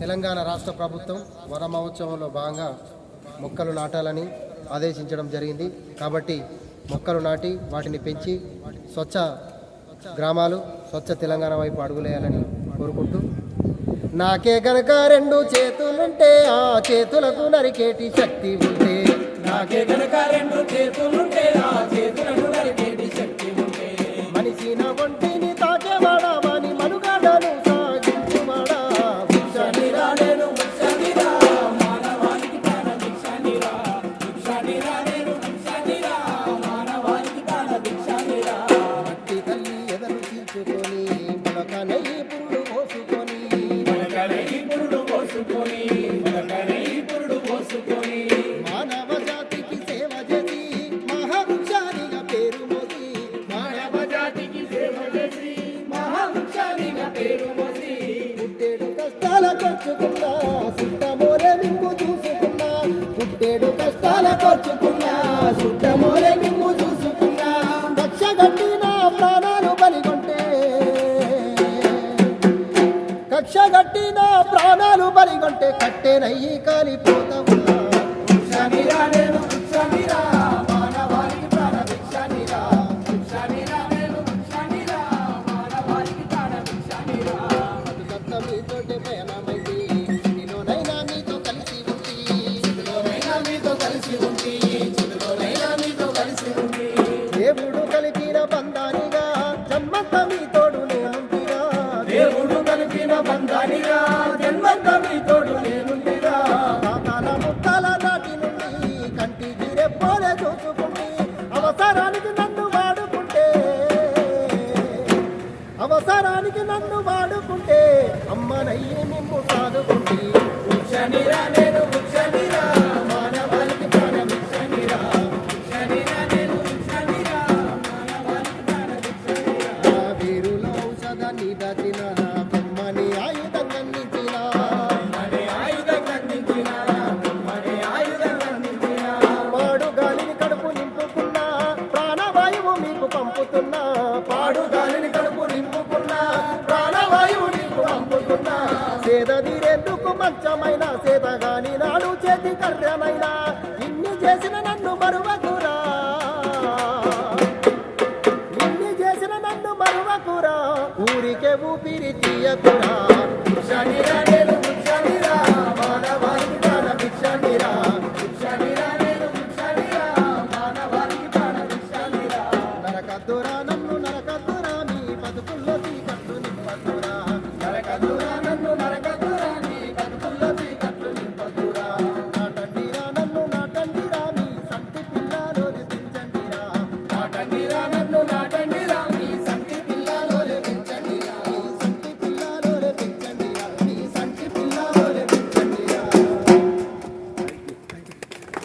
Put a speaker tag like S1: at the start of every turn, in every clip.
S1: తెలంగాణ రాష్ట్ర ప్రభుత్వం వన మహోత్సవంలో భాగంగా మొక్కలు నాటాలని ఆదేశించడం జరిగింది. కాబట్టి మొక్కలు నాటి వాటిని పెంచి స్వచ్ఛ గ్రామాలు స్వచ్ఛ తెలంగాణ వైపు అడుగులేయాలని కోరుకుంటూ, నాకే గనక రెండు చేతులుంటే ఆ చేతులకు నరికేటి శక్తి ఉంటే,
S2: నాకే గనక రెండు చేతులుంటే ఆ చేతులకు నరికేటి శక్తి ఉంటే,
S1: మనిషి నా ఒంటిని తాకేవాడా వాని మనుగాడను సాగించువాడా,
S2: భిక్షనిరా నేను భిక్షనిరా, మానవానికి ప్రాణ భిక్షనిరా, భిక్షనిరా నేను భిక్షనిరా, మానవానికి ప్రాణ భిక్షనిరా.
S1: మట్టి తల్లి ఎదలు చీల్చుకొని మొలకనై పురుడు పోసుకొని,
S2: మొలకనై పురుడు పోసుకొని, మొలకనై పురుడు పోసుకొని,
S1: మానవ జాతికి సేవ చేసి మహావృక్షానిగా పేరు మోసి,
S2: మానవ జాతికి సేవ చేసి మహావృక్షానిగా పేరు మోసి,
S1: పుట్టేడు కష్టాల ఖర్చుకున్నా సుట్టమోలే మిమ్ము చూసుకున్నా, పుట్టేడు కష్టాల ఖర్చుకున్నా
S2: సుట్టమోలే మిమ్ము చూసుకున్నా,
S1: కక్ష గట్టిన ప్రాణాలు బలిగొంటే, కక్ష గట్టిన ప్రాణాలు బలిగొంటే కట్టెనయ్యి కాలిపోతా ఉన్నా,
S2: భిక్షనిరా నేను భిక్షనిరా, మానవానికి ప్రాణ భిక్షనిరా, భిక్షనిరా నేను భిక్షనిరా, మానవానికి ప్రాణ భిక్షనిరా.
S1: బతుకత్త మీతోటే పయనమైంది, నీలోనైనా మీతో కలిసి ఉంది,
S2: చితిలోనైనా మీతో కలిసి ఉంది, చితిలోనైనా మీతో కలిసి ఉంది,
S1: దేవుడు కలిపిన బంధానిగా జన్మంత మీ తోడు నేనుంటిగా,
S2: దేవుడు కలిపిన బంధానిగా జన్మంత మీ తోడు నేనుండిగా.
S1: తాతాల ముక్కల నాటి నుండి కంటికి రెప్పోలే చూసుకుంటే, అవసరానికి నన్ను వాడుకుంటే, అవసరానికి నన్ను వాడుకుంటే అమ్మనయ్యి మిమ్ము సాదుకుంటే,
S2: భిక్షనిరా నేను భిక్షనిరా, మానవానికి ప్రాణ భిక్షనిరా, భిక్షనిరా నేను భిక్షనిరా, మానవానికి ప్రాణ భిక్షనిరా.
S1: నా వీరుల ఔషధాన్ని దాచిన బొమ్మని ఆయుధం అందించిన,
S2: అనే ఆయుధం అందించిన, అనే ఆయుధం అందించిన,
S1: పాడు గాలిని కడుపు నింపుకున్నా ప్రాణవాయువు మీకు పంపుతున్నా,
S2: పాడు గాలిని కడుపు నింపుకున్నా ప్రాణవాయువు నీకు పంపుతున్నా,
S1: సేదదీరేందుకు మంచమైన సేదగాని నాడు చేతి కర్రమైనా ఇన్ని చేసిన నన్ను మరువకురా, ఇన్ని చేసిన నన్ను మరువకురా, ఊరికే ఊపిరి తీయకురా,
S2: భిక్షనిరా నేను భిక్షనిరా, మానవానికి ప్రాణ భిక్షనిరా, భిక్షనిరా నేను భిక్షనిరా, మానవానికి ప్రాణ భిక్షనిరా.
S1: నరకద్దురా నన్ను నరకద్దురా మీ బతుకుల్లో చీకట్లు నింపద్దురా,
S2: నరకద్దురా నన్ను నరకద్దురా, నీ బతుకుల్లో చీకట్లు నింపద్దురా.
S1: నాటండిరా నన్ను నాటండిరా మీ సంటి పిల్లలో పెంచండిరా,
S2: నాటండిరా నన్ను నాటండిరా, నీ సంటి పిల్లలోనే పెంచండిరా,
S1: మీ సంటి పిల్లలో పెంచండిరా, మీ సంటి పిల్లలో పెంచండిరా.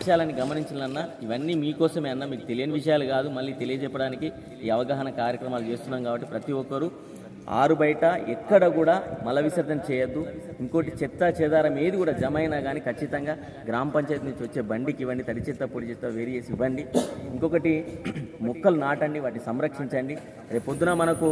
S3: విషయాలని గమనించాలన్నా ఇవన్నీ మీకోసమే అన్న, మీకు తెలియని విషయాలు కాదు, మళ్ళీ తెలియజెప్పడానికి ఈ అవగాహన కార్యక్రమాలు చేస్తున్నాం. కాబట్టి ప్రతి ఒక్కరూ ఆరు బయట ఎక్కడ కూడా మల విసర్జన చేయొద్దు. ఇంకోటి చెత్త చెదారం ఏది కూడా జమ అయినా కానీ ఖచ్చితంగా గ్రామ పంచాయతీ నుంచి వచ్చే బండికి ఇవ్వండి, తడి చెత్త పొడి చెత్త వేరు చేసి ఇవ్వండి. ఇంకొకటి మొక్కలు నాటండి, వాటిని సంరక్షించండి. రేపు పొద్దున మనకు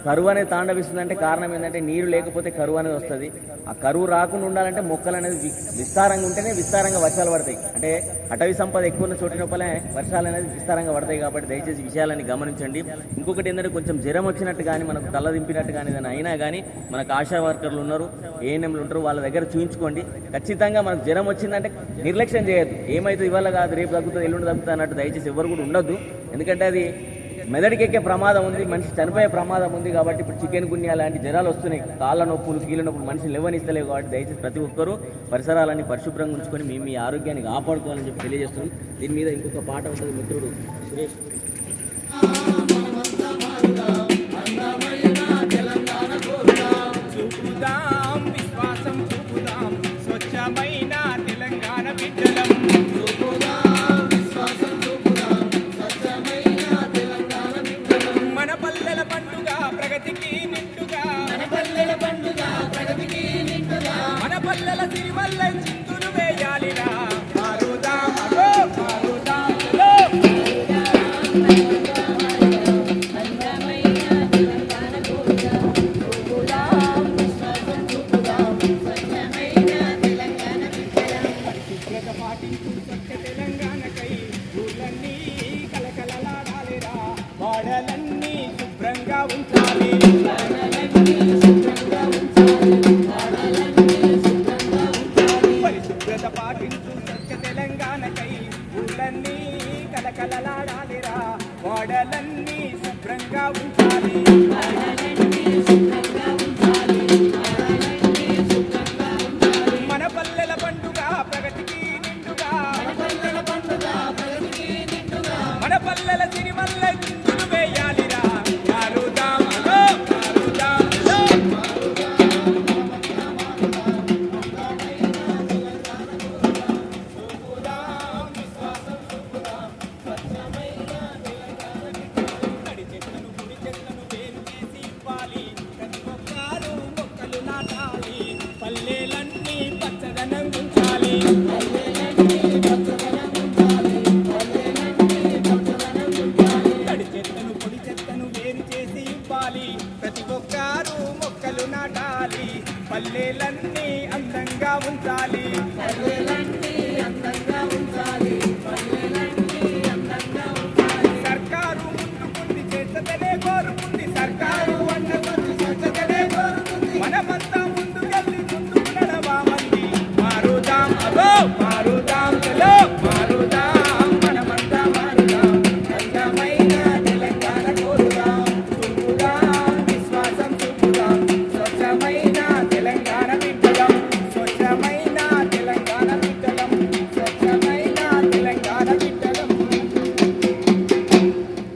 S3: కరువు అనేది తాండవిస్తుందంటే కారణం ఏంటంటే నీరు లేకపోతే కరువు అనేది వస్తుంది. ఆ కరువు రాకుండా ఉండాలంటే మొక్కలు అనేది విస్తారంగా ఉంటేనే విస్తారంగా వర్షాలు పడతాయి. అంటే అటవీ సంపద ఎక్కువ ఉన్న చోటినప్పుడే వర్షాలు అనేది విస్తారంగా పడతాయి. కాబట్టి దయచేసి విషయాలని గమనించండి. ఇంకొకటి ఏంటంటే కొంచెం జ్వరం వచ్చినట్టు కానీ మనకు తల దింపినట్టు కానీ ఏదైనా అయినా కానీ మనకు ఆశా వర్కర్లు ఉన్నారు, ఏఎన్ఎంలు ఉంటారు, వాళ్ళ దగ్గర చూయించుకోండి. ఖచ్చితంగా మనకు జ్వరం వచ్చిందంటే నిర్లక్ష్యం చేయొద్దు. ఏమైతే ఇవాళ కాదు రేపు తగ్గుతుంది ఎల్లుండి తగ్గుతుంది అన్నట్టు దయచేసి ఎవరు కూడా ఉండొద్దు. ఎందుకంటే అది మెదడుకి ఎక్కే ప్రమాదం ఉంది, మనిషి చనిపోయే ప్రమాదం ఉంది. కాబట్టి ఇప్పుడు చికెన్ గున్యా లాంటి జ్వరాలు వస్తున్నాయి, కాళ్ళ నొప్పులు కీళ్ళ నొప్పులు మనిషిని లేవనిస్తలేవు. కాబట్టి దయచేసి ప్రతి ఒక్కరూ పరిసరాలన్నీ పరిశుభ్రంగా ఉంచుకొని మీ ఆరోగ్యాన్ని కాపాడుకోవాలని చెప్పి తెలియజేస్తున్నాం. దీని మీద ఇంకొక పాట ఉంటుంది, మిత్రుడు సురేష్.
S4: చూపుదాం విశ్వాసం చూపుదాం, స్వచ్ఛమైన తెలంగాణ బిడ్డలం. మన పల్లెల పండుగ ప్రగతికి నిండుగా, మన పల్లెల పండుగ ప్రగతికి నిండుగా, మన పల్లెల సిరిమల్ల చింతులు వేయాలిరా. పారుదాం అగో పారుదాం చలో. మన పల్లెల పండుగ ప్రగతికి నిండుగా మన పల్లెల సిరిమల్ల చిందులు వేయాలిరా మారుదామలో మారుదామలో తడి చెట్లను పుడి చెట్లను వేరు చేసి ఇవ్వాలి ప్రతి ఒక్కరు మొక్కలు నాటాలి పల్లెలన్నీ పచ్చదనం ఉంచాలి తడి చెట్లను పొడి చెట్లను వేరు చేసి ఇవ్వాలి ప్రతి ఒక్కరు మొక్కలు నాటాలి పల్లెలన్నీ అందంగా ఉంచాలి